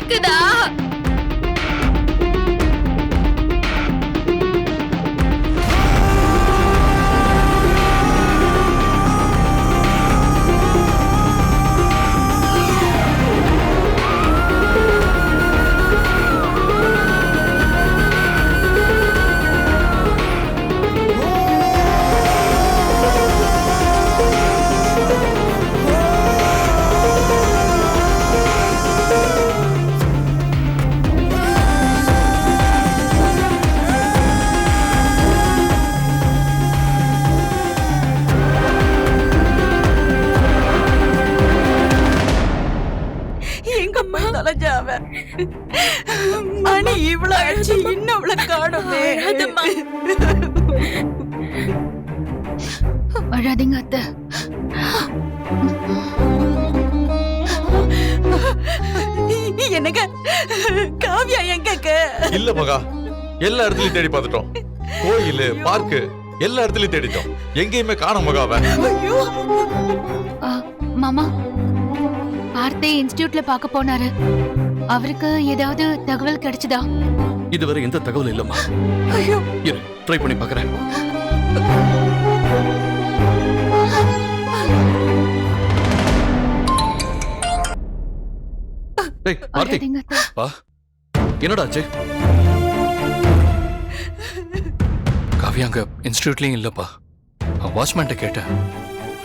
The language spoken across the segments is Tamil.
கேக்குதா? மணி இவ்வளவு ஆச்சு, இன்னும் அவ்வளவு காணுமே. அழாதீங்க அத்தை. என்னங்க காவியா எங்க? இல்ல மகா, எல்லா இடத்துலயும் தேடி பார்த்துட்டோம். கோயிலு, பார்க்கு எல்லா இடத்துலயும் தேடிட்டோம். எங்கேயுமே காணோம் மகாவை. மாமா, பார்த்தே இன்ஸ்டிடியூட்ல பார்க்க போனாரு. அவருக்கு ஏதாவது தகவல் கிடைச்சதா? இதுவரை எந்த தகவல் இல்லம்மா. ஐயோ, இரு, ட்ரை பண்ணி பார்க்கறேன். டேய் மார்த்தி, வா. என்னடா ஆச்சு? காவியா அங்க இன்ஸ்டிடியூட்லயும் இல்லப்பா. வாட்ச்மேன்ட்ட கேட்டேன்.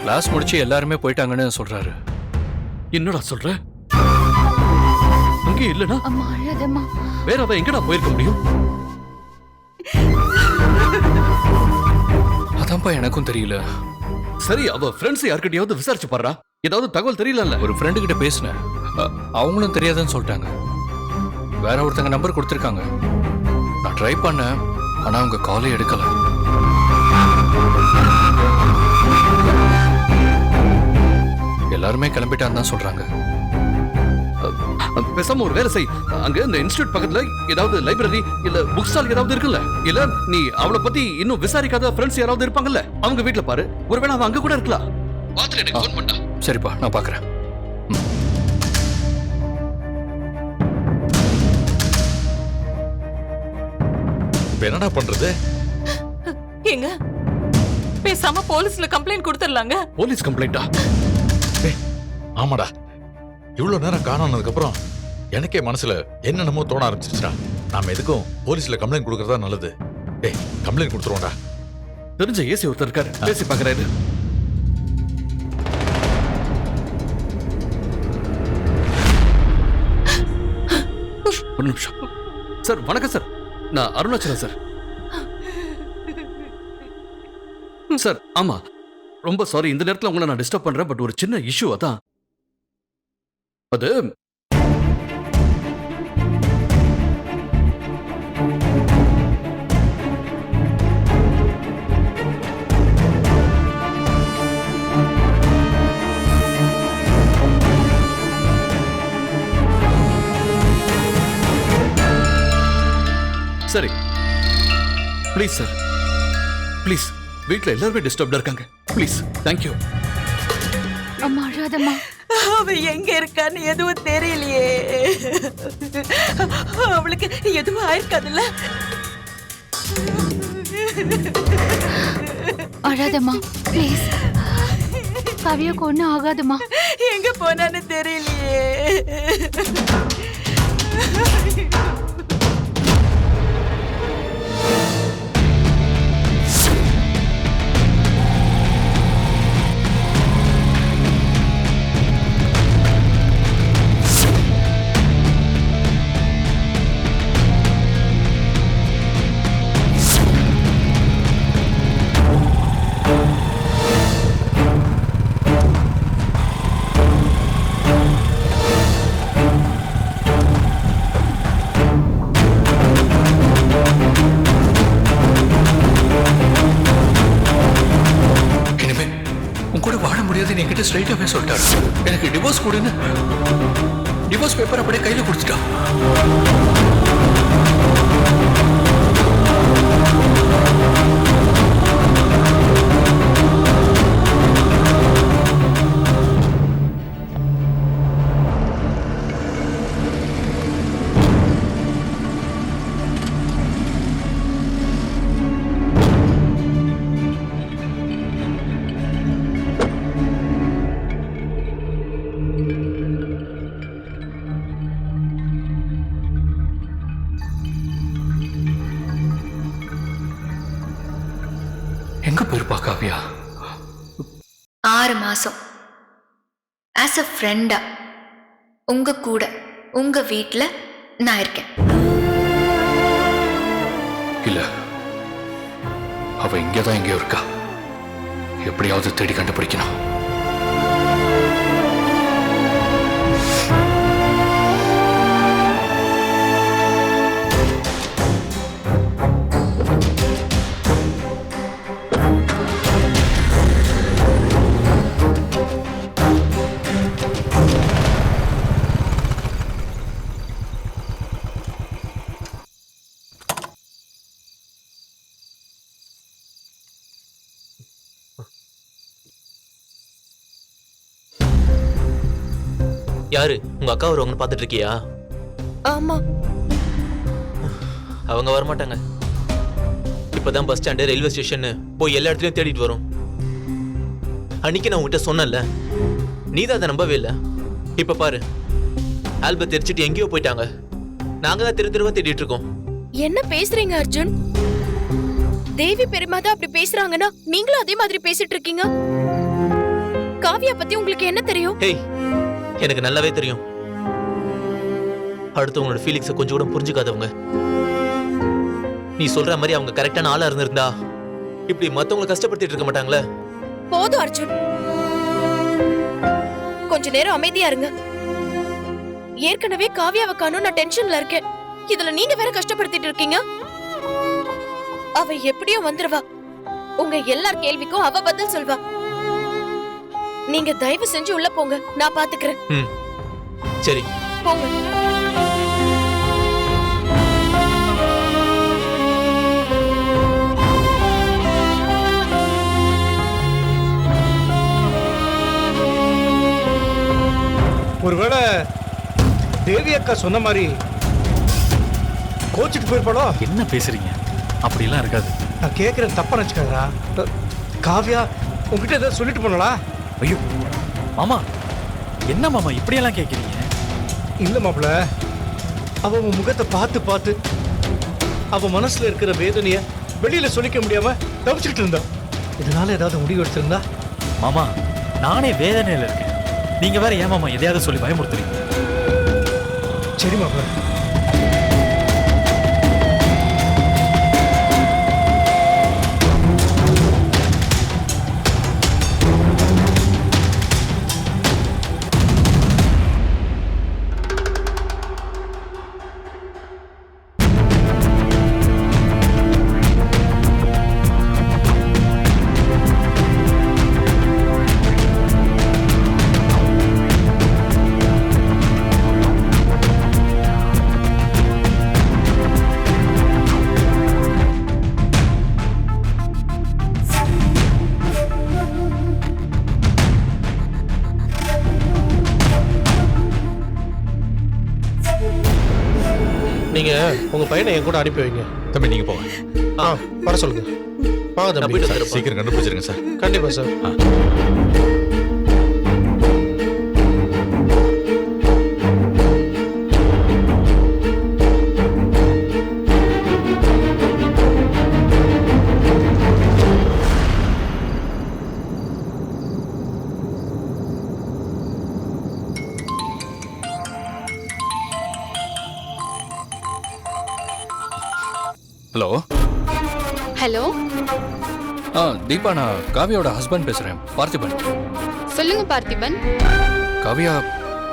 கிளாஸ் முடிச்சு எல்லாருமே போயிட்டாங்கன்னு சொல்றாரு. என்னடா சொல்ற? அங்கே இல்லனா வேற அவ எங்கடா போயிருக்க முடியும்? அதான்ப்பா எனக்கும் தெரியல. சரி, அவ ஃப்ரெண்ட்ஸ் யார்கிட்டயாவது விசாரிச்சு பாருடா. ஏதாவது தகவல் தெரியலல்ல? ஒரு ஃப்ரெண்டு கிட்ட பேசினேன். அவங்களும் தெரியாதுன்னு சொல்லிட்டாங்க. வேற ஒருத்தங்க நம்பர் கொடுத்துருக்காங்க. நான் ட்ரை பண்ணேன், ஆனா அவங்க காலே எடுக்கல. எல்லாருமே கிளம்பிட்டான்னு தான் சொல்றாங்க. பேசாம ஒரு வேலை செய். அங்க இந்த இன்ஸ்டிடியூட் பக்கத்துல ஏதாவது லைப்ரரி இல்ல புக் ஸ்டால் ஏதாவது இருக்குல்ல? இல்ல நீ அவளை பத்தி இன்னும் விசாரிக்காத ஃப்ரெண்ட்ஸ் யாராவது இருப்பாங்கல்ல, அவங்க வீட்ல பாரு. ஒருவேளை அவ அங்க கூட இருக்கலாம். பாத்துட்டு எனக்கு ஃபோன் பண்ணா. சரிப்பா, நான் பாக்குறேன். என்னடா பண்றது? எங்க பேசாம போலீஸ்ல கம்ப்ளைண்ட் கொடுத்துடலாங்க. போலீஸ் கம்ப்ளைண்டா? ஆமாடா, இவ்வளவு நேரம் காணானதுக்கு அப்புறம் எனக்கே மனசுல என்னென்னமோ தோண ஆரம்பிச்சிருச்சுடா. நாம எதுக்கும் போலீஸ்ல கம்ப்ளைண்ட் கொடுக்கறதா நல்லது. டேய், கம்ப்ளைண்ட் கொடுத்துருவோம்டா. தெரிஞ்ச ஏசி ஒருத்தர் இருக்காரு, பேசி பாக்குறாரு. ஒரு நிமிஷம் சார். வணக்கம் சார், நான் அருணாச்சலம் சார். சார், ஆமா, ரொம்ப சாரி இந்த நேரத்துல உங்களை நான் டிஸ்டர்ப் பண்றேன். பட் ஒரு சின்ன இஷ்யூ. அதான் அது சரி, ப்ளீஸ் சார், ப்ளீஸ். வீட்ல எல்லாருமே டிஸ்டர்ப்டா இருக்காங்க. Please, thank you. அம்மா அழாதம்மா. அவ எங்க இருக்கான்னு எதுவும் தெரியலையே. அவளுக்கு எதுவும் ஆயிருக்காதுல்ல? அழாதம்மா ப்ளீஸ். காவியாக்கு ஒன்னும் ஆகாதுமா. எங்க போனான்னு தெரியலையே. என்கிட்ட ஸ்ட்ரைட்டாவே சொல்லிட்டாரு. எனக்கு டிவோர்ஸ் கொடுன்னு டிவோர்ஸ் பேப்பர் அப்படியே கையில கொடுத்துட்டா. 6 மாசம் ஆஸ் அ ஃப்ரெண்டா உங்க கூட உங்க வீட்ல நான் இருக்கேன். இல்ல, அவ இங்கதான் எங்கேயோ இருக்கா. எப்படியாவது தேடி கண்டுபிடிக்கணும். யாரு உங்க அக்கா வருவாங்கன்னு பாத்துட்டு இருக்கியா? ஆமா. அவங்க வரமாட்டாங்க. இப்பதான் பஸ் ஸ்டாண்டு, ரயில்வே ஸ்டேஷன் போய் எல்லா இடத்துலயும் தேடிட்டு வரோம். அன்னைக்கு நான் உங்ககிட்ட சொன்னேன்ல, நீதான் அதை நம்பவே இல்லை. இப்ப பாரு, ஆல்பம் தெரிச்சிட்டு எங்கேயோ போயிட்டாங்க. நாங்க தான் தெருவா தேடிட்டு இருக்கோம். என்ன பேசுறீங்க அர்ஜுன்? தேவி பெருமா தான் அப்படி பேசுறாங்கன்னா நீங்களும் அதே மாதிரி பேசிட்டு இருக்கீங்க. காவியா பத்தி உங்களுக்கு என்ன தெரியும்? ஹேய், எனக்கு நல்லாவே தெரியும். அடுத்தவங்களோட ஃபீலிங்ஸை கொஞ்சம் கூட புரிஞ்சுக்காதவங்க. நீ சொல்ற மாதிரி அவங்க கரெக்டான ஆளா இருந்திருந்தா இப்படி மத்தவங்களை கஷ்டப்படுத்திட்டு இருக்க மாட்டாங்களே. போதும் அர்ஜுன், கொஞ்ச நேரம் அமைதியா இருங்க. ஏற்கனவே காவியாவை காணோம், நான் டென்ஷன்ல இருக்கேன். இதுல நீங்க வேற கஷ்டப்படுத்திட்டு இருக்கீங்க. அவ எப்படியும் வந்துருவா. உங்க எல்லார் கேள்விக்கும் அவ பதில் சொல்வா. நீங்க தயவு செஞ்சு உள்ள போங்க, நான் பாத்துக்கிறேன். சரி போங்க. ஒருவேளை தேவி அக்கா சொன்ன மாதிரி கோச்சிட்டு போயிருப்பாளோ? என்ன பேசுறீங்க? அப்படிலாம் இருக்காது. நான் கேட்கறேன், தப்பா நினைச்சுக்காதா? காவியா உங்ககிட்ட ஏதாவது சொல்லிட்டு போனாளா? ஐயோ மாமா, என்ன மாமா இப்படியெல்லாம் கேட்குறீங்க? இல்ல மாப்பிள்ள, அவ உன் முகத்தை பார்த்து பார்த்து அவ மனசுல இருக்கிற வேதனைய வெளியில சொல்லிக்க முடியாம தவிச்சுக்கிட்டு இருந்தா. இதனால ஏதாவது முடிவு எடுத்திருந்தா? மாமா, நானே வேதனையில இருக்கேன். நீங்க வேற ஏன் மாமா எதையாவது சொல்லி பயமுறுத்துறீங்க? சரி மாப்பிள்ள. நீங்க உங்க பையனை என் கூட அனுப்பி வைங்க. தம்பி நீங்க போங்க. வர சொல்லுங்க. வாங்க தம்பி. சீக்கிரம் கண்டுபிடிச்சிருங்க சார். கண்டிப்பா சார். ஹலோ. ஹலோ. தீபா, நான் காவியாவோட ஹஸ்பண்ட் பேசுறேன், பார்த்திபன். சொல்லுங்க பார்த்திபன். காவியா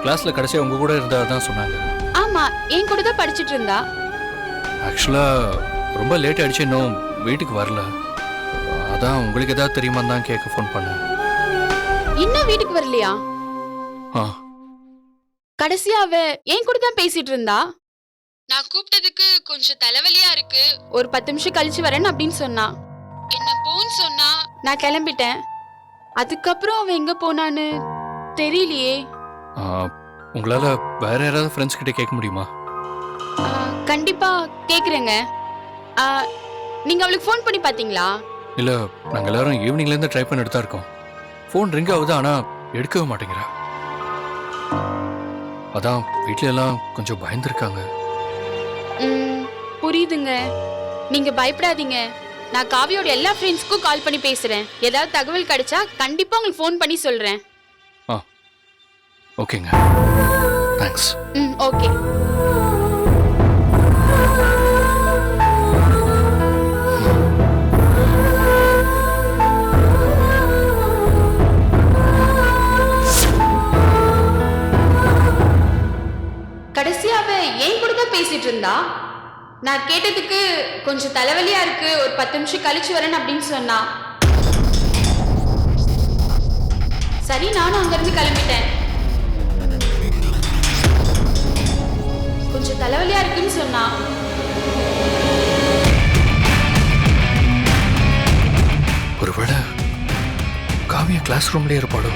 கிளாஸ்ல கடைசியா உங்க கூட இருந்தா தான் சொன்னாங்க. ஆமா, என் கூட தான் படிச்சிட்டு இருந்தா. ஆக்சுவலா ரொம்ப லேட் ஆயிடுச்சு, இன்னும் வீட்டுக்கு வரல. அதான் உங்களுக்கு ஏதாவது தெரியுமா தான் கேட்க ஃபோன் பண்ணேன். இன்னும் வீட்டுக்கு வரலையா? கடைசியா அவ என் கூட தான் பேசிட்டு இருந்தா. நான் கூப்பிட்டதுக்கு கொஞ்சம் தலைவலியா இருக்கு, ஒரு 10 நிமிஷம் கழிச்சு வரேன் அப்படின்னு சொன்னா. என்ன போன்னு சொன்னா நான் கிளம்பிட்டேன். அதுக்கப்புறம் அவ எங்க போனான்னு தெரியலையே. உங்களால வேற யாராவது ஃப்ரெண்ட்ஸ் கிட்ட கேட்க முடியுமா? கண்டிப்பா கேக்குறேங்க. நீங்க அவளுக்கு ஃபோன் பண்ணி பாத்தீங்களா? இல்ல, நாங்க எல்லாரும் ஈவினிங்ல இருந்து ட்ரை பண்ணிட்டு தான் இருக்கோம். ஃபோன் ரிங் ஆகுது, ஆனா எடுக்கவே மாட்டேங்கிறா. அதான் வீட்ல எல்லாம் கொஞ்சம் பயந்துருக்காங்க. புரியுதுங்க, நீங்க பயப்படாதீங்க. நான் காவியோட எல்லா ஃப்ரெண்ட்ஸ்க்கும் கால் பண்ணி பேசுறேன். ஏதாவது தகவல் கிடைச்சா கண்டிப்பா உங்களுக்கு ஃபோன் பண்ணி சொல்றேன். ஓகேங்க, தேங்க்ஸ். ஓகே. கடைசியா அவ ஏன் கூட தான் பேசிட்டு இருந்தா. நான் கேட்டதுக்கு கொஞ்சம் தலைவலியா இருக்கு, ஒரு 10 நிமிஷம் கழிச்சு வரேன் அப்படின்னு சொன்னா. சரி, நானும் அங்கிருந்து கிளம்பிட்டேன். கொஞ்சம் தலைவலியா இருக்குன்னு சொன்னா. ஒருவேளை காவியா கிளாஸ் ரூம்லயே இருப்பாளோ?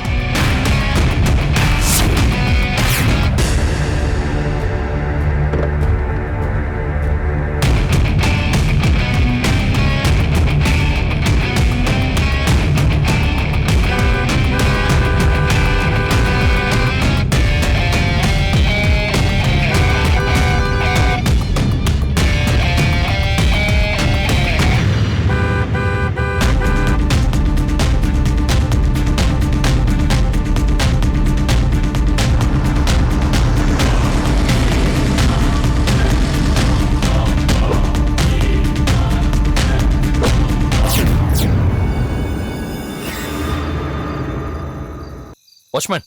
வாட்ச்மேன்,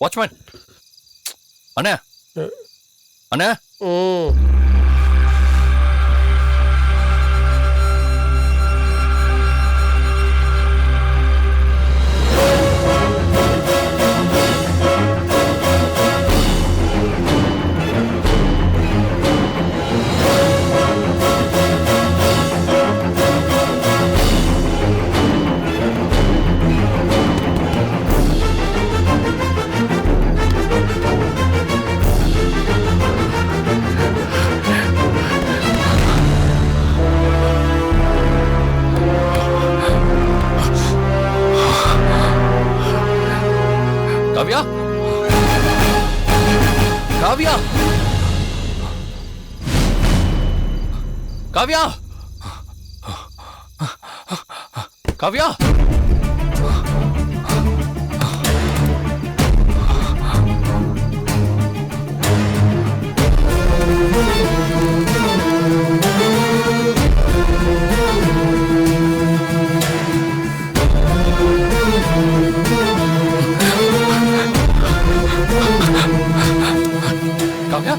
வாட்ச்மேன், அண்ணா, அண்ணா. காவியா, காவியா, காவியா, காவியா. காவியா,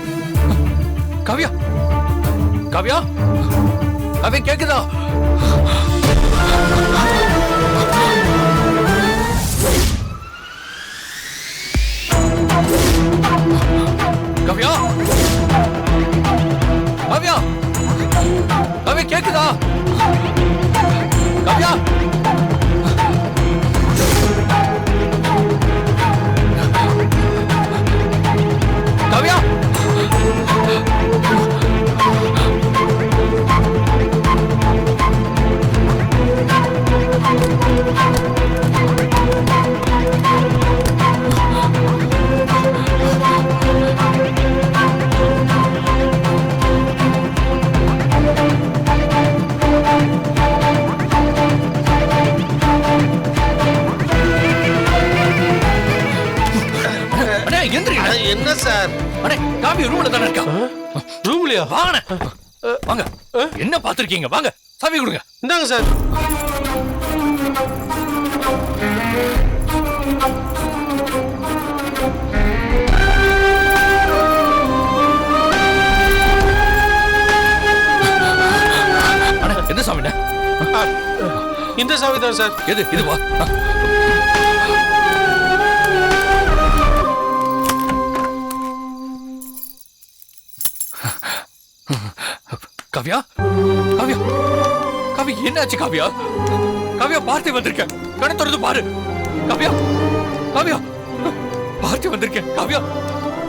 காவியா, காவியா, அவை கேக்குதா? காவியா, காவியா, அவை கேக்குதா? காவியா, காவியா. என்ன சார்? அடே, காவியா ரூம்ல தானே இருக்கா? ரூம்லயா? வாங்க, வாங்க. என்ன பாத்துருக்கீங்க? வாங்க, சாவி கொடுங்க. இந்தாங்க சார். எந்த சாவி? இந்த சாவி தான் சார். எது? இதுவா? காவியா, காவியா, காவியா, என்னாச்சு காவியா? காவியா, பார்த்து வந்திருக்கேன். கண்ணை திறந்து பாரு. காவியா, காவியா, பார்த்து வந்திருக்கேன். காவியா,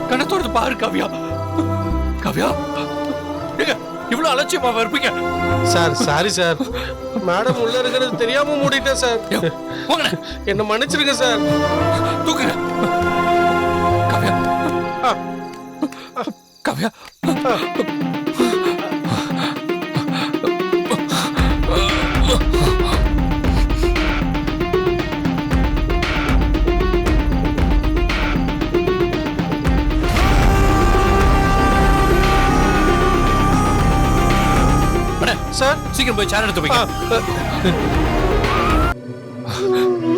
கண்ணை திறந்து பாரு. காவியா, காவியா, எங்க இவ்வளவு அலட்சியமா இருப்பீங்க? Sir, sorry sir. மேடம் உள்ள இருக்கிறது தெரியாம மூடிட்டேன் சார். என்ன மன்னிச்சிருங்க சார். தூக்குங்க. காவியா, காவியா, சீக்கிரம் போய் சேர் எடுத்து வைங்க.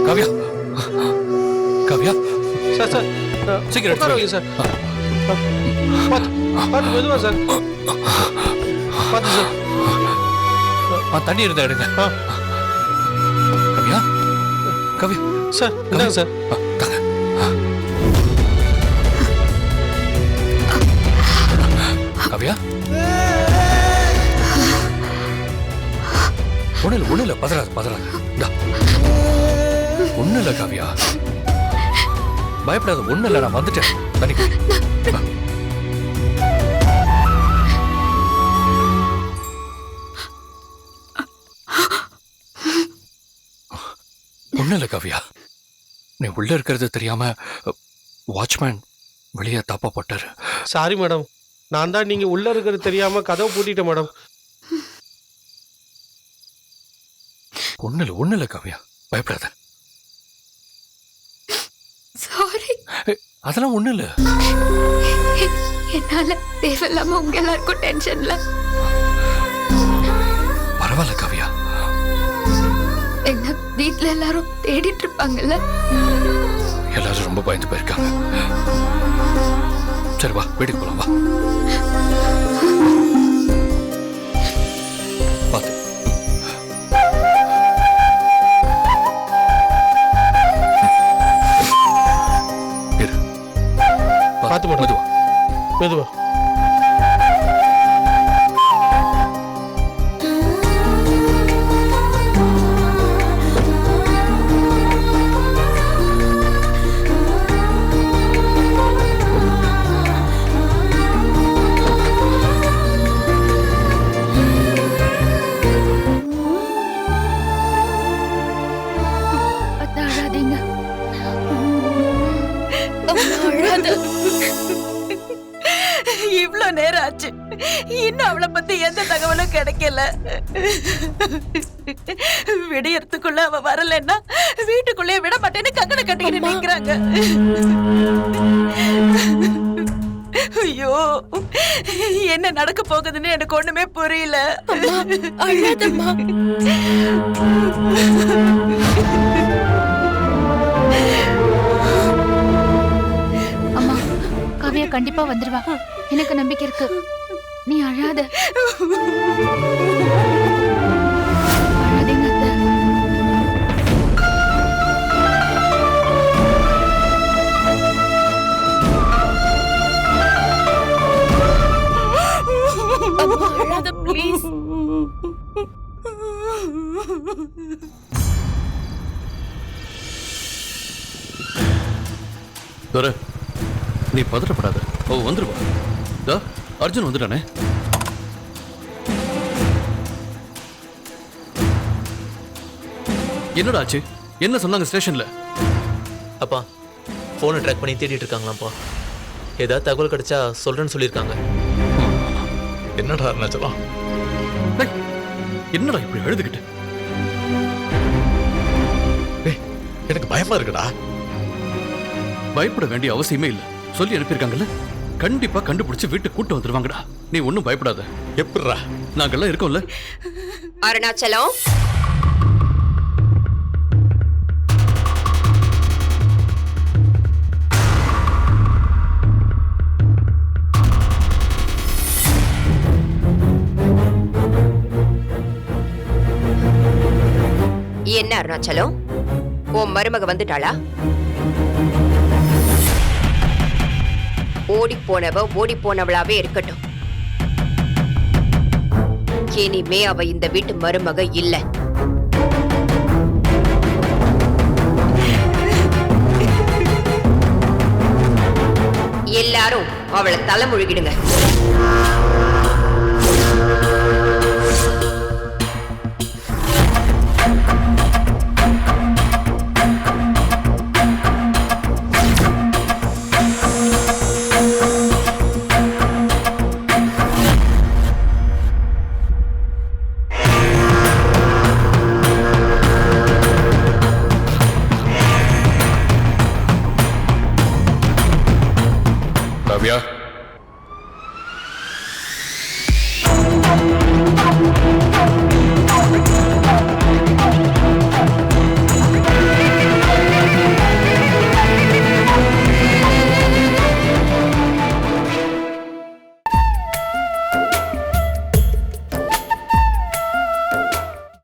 காவியா காவியா சார் சார் சீக்கிரம் எடுத்து வைங்க. சார் பார்த்து மெதுவா சார், பார்த்து சார். தண்ணி இருந்தா எடுங்க. காவியா காவியா சார் இந்தாங்க சார். காவியா ஒண்ணு இல்ல பதறாது ஒண்ணு இல்ல காவியா, பயப்படாத, ஒண்ணு இல்ல, நான் வந்துட்டேன். தண்ணி குடி. வா. ஒண்ணு இல்ல காவியா, நீ உள்ள இருக்கிறது தெரியாம வாட்ச்மேன் வெளியே தப்பா போட்டாரு. சாரி மேடம், நான் தான் நீங்க உள்ள இருக்கிறது தெரியாம கதவை பூட்டிட்டேன் மேடம். ஒண்ணு இல்ல காவியா, பயப்படாத. சாரி. அதெல்லாம் ஒண்ணு இல்ல. என்னால தேவையில்லாம உங்க எல்லாருக்கும் டென்ஷன்ல. பரவாயில்ல காவியா, என்ன வீட்ல எல்லாரும் தேடிட்டு இருப்பாங்கல்ல. எல்லாரும் ரொம்ப பயந்து போயிருக்காங்க. சரி வா, வீட்டுக்கு போலாம் வா. பாத்து இரு. பார்த்து மேடம். மெதுவா மெதுவா. அழாதீங்க. அழாத. இவ்ளோ நேரம் ஆச்சு, இன்னும் அவளை பத்தி எந்த தகவலும் கிடைக்கல. விடியறதுக்குள்ள அவ வரலன்னா வீட்டுக்குள்ளே விட மாட்டேன்னு கங்கண கட்டிக்கிட்டு நிக்கிறாங்க. ஐயோ, என்ன நடக்க போகுதுன்னு எனக்கு ஒண்ணுமே புரியல. அழாதம்மா. அம்மா, காவியா கண்டிப்பா வந்துருவா, எனக்கு நம்பிக்கை இருக்கு. நீ அழாத. அழாதீங்க அத்தை. அம்மா அழாத ப்ளீஸ். துரை, நீ பதட்டப்படாத, ஓ வந்துருவா. தா அர்ஜுன் வந்துட்டானே. என்னடா ஆச்சு? என்ன சொன்னாங்க ஸ்டேஷன்ல? அப்பா ஃபோனை ட்ராக் பண்ணி தேடிட்டு இருக்காங்களாம்ப்பா. ஏதாவது தகவல் கிடைச்சா சொல்றேன்னு சொல்லியிருக்காங்க. என்னடா அருணாச்சலம், டேய், என்னடா இப்படி எழுதுகிட்டு? டேய், எனக்கு பயமா இருக்குடா. பயப்பட வேண்டிய அவசியமே இல்ல, சொல்லி அனுப்பியிருக்காங்கல்ல. கண்டிப்பா கண்டுபிடிச்சு வீட்டுக்கு கூட்டு வந்துருவாங்கடா. நீ ஒன்னும் பயப்படாத. எப்படிடா? நாங்கெல்லாம் இருக்கோம்ல. அருணாச்சலம், என்ன அருணாச்சலம், உன் மருமக வந்துட்டாளா? ஓடி போனவளாவே இருக்கட்டும். இனிமே அவ இந்த வீட்டு மருமக இல்ல. எல்லாரும் அவளை தலைமுழுகிடுங்க. காவியா